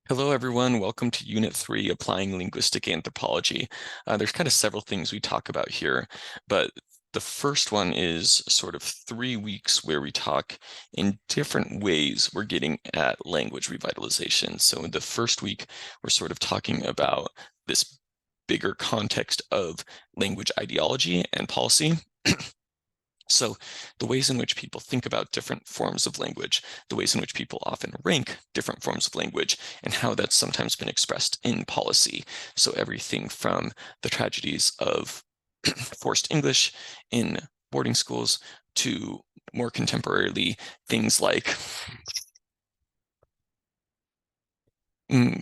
Hello, everyone. Welcome to Unit 3, Applying Linguistic Anthropology. There's kind of several things we talk about here, but the first one is sort of 3 weeks where we talk in different ways we're getting at language revitalization. So in the first week, we're sort of talking about this bigger context of language ideology and policy. So the ways in which people think about different forms of language, the ways in which people often rank different forms of language, and how that's sometimes been expressed in policy. So everything from the tragedies of forced English in boarding schools to more contemporarily things like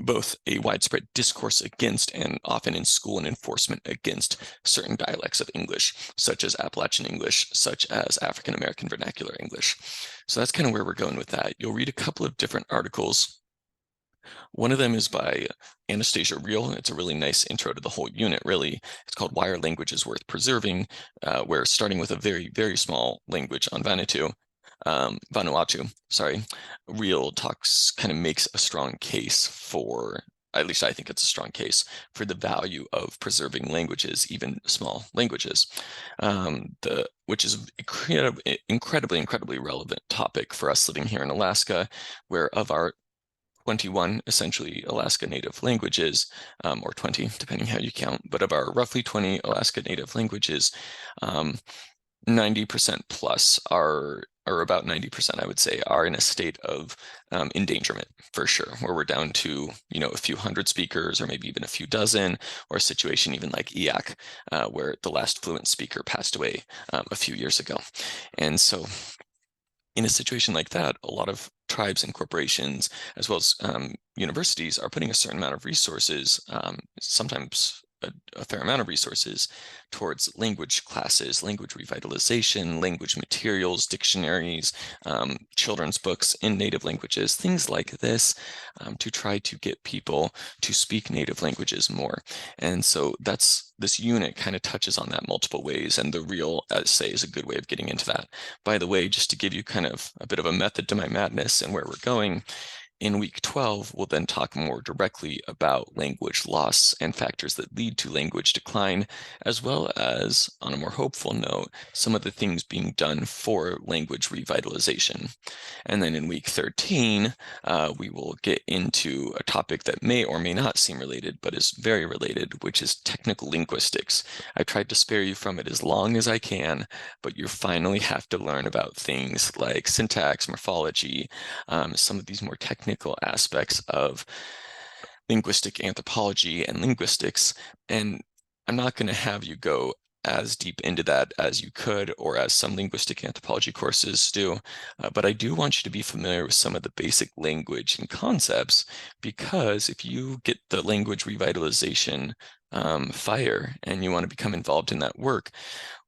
both a widespread discourse against and often in school and enforcement against certain dialects of English, such as Appalachian English, such as African American Vernacular English. So that's kind of where we're going with that. You'll read a couple of different articles. One of them is by Anastasia Reel. It's a really nice intro to the whole unit, really. It's called Why Are Languages Worth Preserving, where starting with a very, very small language on Vanuatu, sorry, Real talks kind of makes a strong case for, at least I think it's a strong case, for the value of preserving languages, even small languages, which is incredibly relevant topic for us living here in Alaska, where of our 21 essentially Alaska Native languages, or 20, depending how you count, but of our roughly 20 Alaska Native languages, 90% plus are, or about 90%, I would say, are in a state of endangerment for sure, where we're down to, a few hundred speakers or maybe even a few dozen, or a situation even like Eyak, where the last fluent speaker passed away a few years ago. And so in a situation like that, a lot of tribes and corporations, as well as universities, are putting a certain amount of resources, sometimes a fair amount of resources, towards language classes, language revitalization, language materials, dictionaries, children's books in native languages, things like this, to try to get people to speak native languages more. And so this unit kind of touches on that multiple ways, and the Real essay is a good way of getting into that. By the way, just to give you kind of a bit of a method to my madness and where we're going, in week 12, we'll then talk more directly about language loss and factors that lead to language decline, as well as, on a more hopeful note, some of the things being done for language revitalization. And then in week 13, we will get into a topic that may or may not seem related, but is very related, which is technical linguistics. I tried to spare you from it as long as I can, but you finally have to learn about things like syntax, morphology, some of these more technical aspects of linguistic anthropology and linguistics. And I'm not going to have you go as deep into that as you could, or as some linguistic anthropology courses do. But I do want you to be familiar with some of the basic language and concepts, because if you get the language revitalization fire and you want to become involved in that work,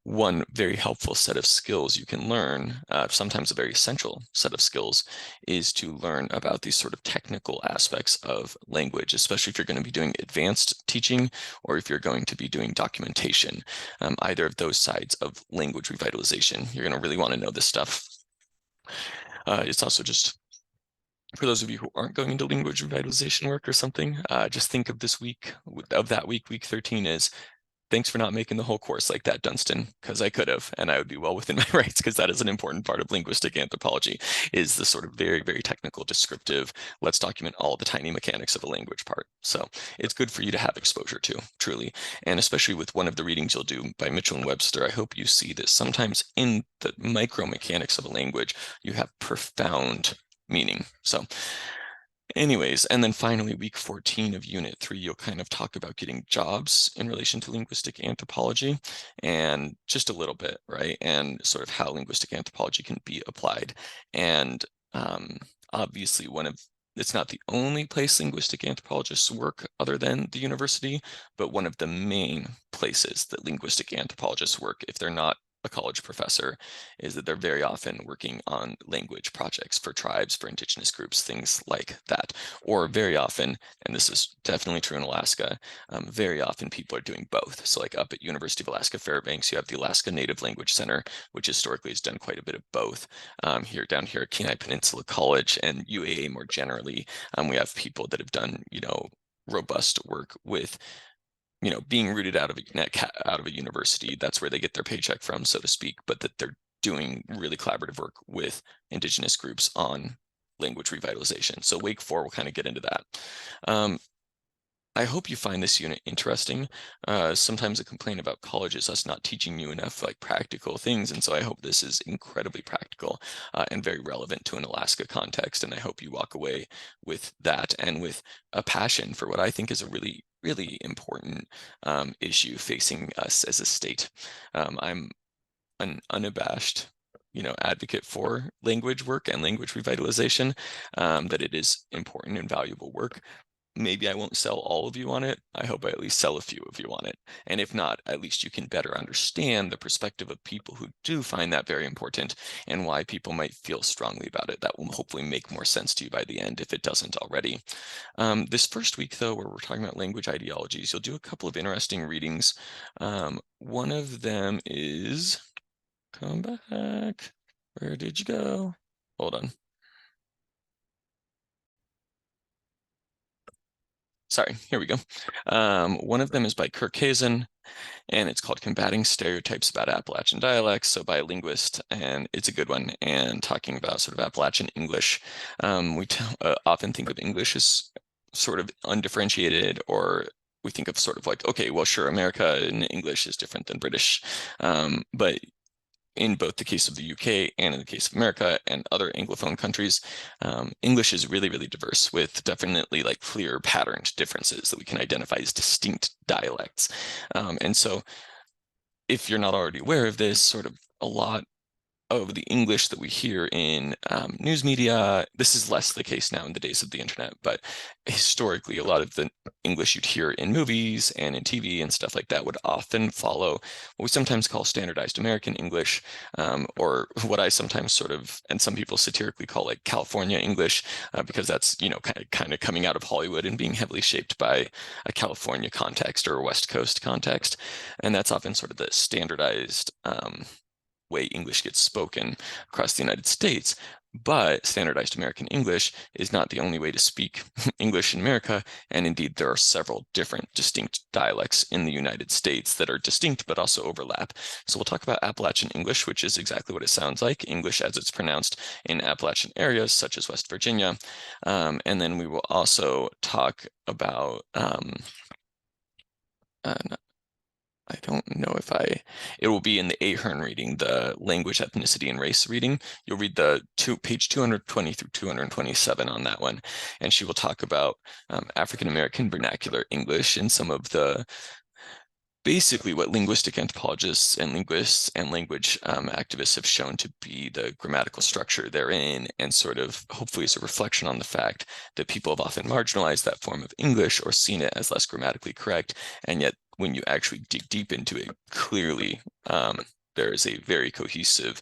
one very helpful set of skills you can learn, sometimes a very essential set of skills, is to learn about these sort of technical aspects of language, especially if you're going to be doing advanced teaching or if you're going to be doing documentation. Either of those sides of language revitalization, you're going to really want to know this stuff. It's also just, for those of you who aren't going into language revitalization work or something, just think of this week, of that week, week 13, is thanks for not making the whole course like that, Dunstan, because I could have, and I would be well within my rights, because that is an important part of linguistic anthropology, is the sort of very, very technical, descriptive, let's document all the tiny mechanics of a language part. So it's good for you to have exposure to, truly. And especially with one of the readings you'll do by Mitchell and Webster, I hope you see that sometimes in the micro mechanics of a language, you have profound meaning. So anyways, and then finally, week 14 of Unit 3, you'll kind of talk about getting jobs in relation to linguistic anthropology, and just a little bit, right? And sort of how linguistic anthropology can be applied. And obviously, it's not the only place linguistic anthropologists work other than the university, but one of the main places that linguistic anthropologists work if they're not a college professor is that they're very often working on language projects for tribes, for indigenous groups, things like that. Or very often, and this is definitely true in Alaska, very often people are doing both. So like up at University of Alaska Fairbanks, you have the Alaska Native Language Center, which historically has done quite a bit of both. Down here at Kenai Peninsula College and UAA more generally, we have people that have done, robust work with being rooted out of a university. That's where they get their paycheck from, so to speak, but that they're doing really collaborative work with indigenous groups on language revitalization. So Wake 4 will kind of get into that. I hope you find this unit interesting. Sometimes a complaint about college is us not teaching you enough like practical things, and so I hope this is incredibly practical and very relevant to an Alaska context, and I hope you walk away with that and with a passion for what I think is a really, really important issue facing us as a state. I'm an unabashed advocate for language work and language revitalization, that it is important and valuable work. Maybe I won't sell all of you on it. I hope I at least sell a few of you on it. And if not, at least you can better understand the perspective of people who do find that very important and why people might feel strongly about it. That will hopefully make more sense to you by the end if it doesn't already. This first week, though, where we're talking about language ideologies, you'll do a couple of interesting readings. One of them is, come back. Where did you go? Hold on. Sorry, here we go. One of them is by Kirk Hazen, and it's called Combating Stereotypes About Appalachian Dialects, so by a linguist, and it's a good one, and talking about sort of Appalachian English. We often think of English as sort of undifferentiated, or we think of sort of like, okay, well, sure, America in English is different than British, but in both the case of the UK and in the case of America and other Anglophone countries, English is really, really diverse with definitely like clear patterned differences that we can identify as distinct dialects. And so if you're not already aware of this, sort of a lot of the English that we hear in news media. This is less the case now in the days of the internet, but historically, a lot of the English you'd hear in movies and in TV and stuff like that would often follow what we sometimes call standardized American English, or what I sometimes sort of, and some people satirically call like California English, because that's, kind of coming out of Hollywood and being heavily shaped by a California context or a West Coast context. And that's often sort of the standardized way English gets spoken across the United States. But standardized American English is not the only way to speak English in America. And indeed, there are several different distinct dialects in the United States that are distinct but also overlap. So we'll talk about Appalachian English, which is exactly what it sounds like, English as it's pronounced in Appalachian areas such as West Virginia. And then we will also talk about I don't know if it will be in the Ahern reading, the language, ethnicity, and race reading. You'll read page 220 through 227 on that one. And she will talk about African American vernacular English and some of the basically what linguistic anthropologists and linguists and language activists have shown to be the grammatical structure therein, and sort of hopefully as a reflection on the fact that people have often marginalized that form of English or seen it as less grammatically correct. And yet when you actually dig deep into it, clearly there is a very cohesive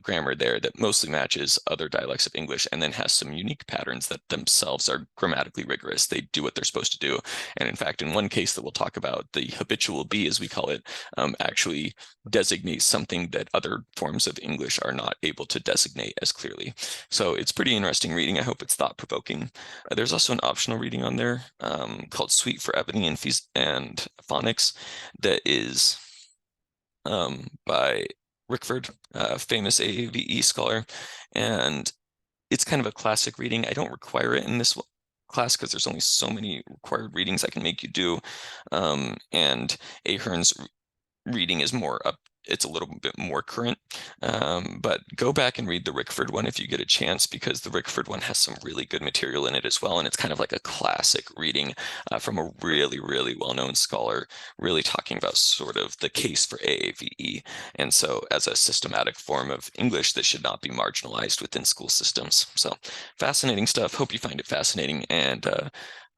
grammar there that mostly matches other dialects of English and then has some unique patterns that themselves are grammatically rigorous. They do what they're supposed to do. And in fact, in one case that we'll talk about, the habitual be, as we call it, actually designates something that other forms of English are not able to designate as clearly. So it's pretty interesting reading. I hope it's thought-provoking. There's also an optional reading on there called Suite for Ebony and Phonics that is by Rickford, a famous AAVE scholar, and it's kind of a classic reading. I don't require it in this class because there's only so many required readings I can make you do, and Ahern's reading is more up. It's a little bit more current, but go back and read the Rickford one if you get a chance, because the Rickford one has some really good material in it as well, and it's kind of like a classic reading from a really, really well-known scholar, really talking about sort of the case for AAVE, and so as a systematic form of English that should not be marginalized within school systems. So fascinating stuff. Hope you find it fascinating, and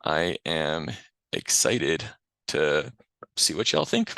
I am excited to see what y'all think.